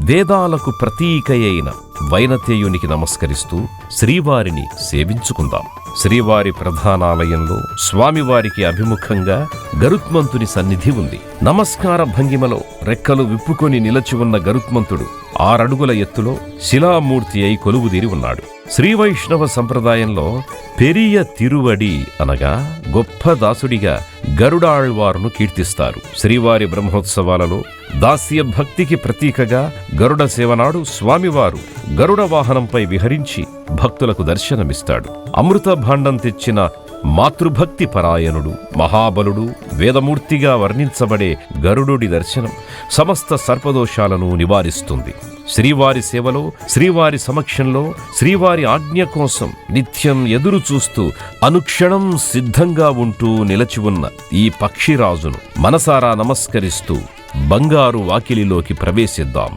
వేదాలకు ప్రతీకయైన వైనతేయునికి నమస్కరిస్తూ శ్రీవారిని సేవించుకుందాం. శ్రీవారి ప్రధానాలయంలో స్వామివారికి అభిముఖంగా గరుత్మంతుని సన్నిధి ఉంది. నమస్కార భంగిమలో రెక్కలు విప్పుకొని నిలచి ఉన్న గరుత్మంతుడు 6 అడుగుల ఎత్తులో శిలామూర్తి అయి కొలువుదీరి ఉన్నాడు. శ్రీవైష్ణవ సంప్రదాయంలో పెరియ తిరువడి అనగా గొప్ప దాసుడిగా గరుడాళ్వారును కీర్తిస్తారు. శ్రీవారి బ్రహ్మోత్సవాలలో దాస్య భక్తికి ప్రతీకగా గరుడ సేవనాడు స్వామివారు గరుడ వాహనంపై విహరించి భక్తులకు దర్శనమిస్తాడు. అమృత భాండం తెచ్చిన మాతృభక్తి పరాయణుడు, మహాబలుడు, వేదమూర్తిగా వర్ణించబడే గరుడుడి దర్శనం సమస్త సర్పదోషాలను నివారిస్తుంది. శ్రీవారి సేవలో, శ్రీవారి సమక్షంలో, శ్రీవారి ఆజ్ఞ కోసం నిత్యం ఎదురు చూస్తూ అనుక్షణం సిద్ధంగా ఉంటూ నిలచి ఉన్న ఈ పక్షిరాజును మనసారా నమస్కరిస్తూ బంగారు వాకిలిలోకి ప్రవేశిద్దాం.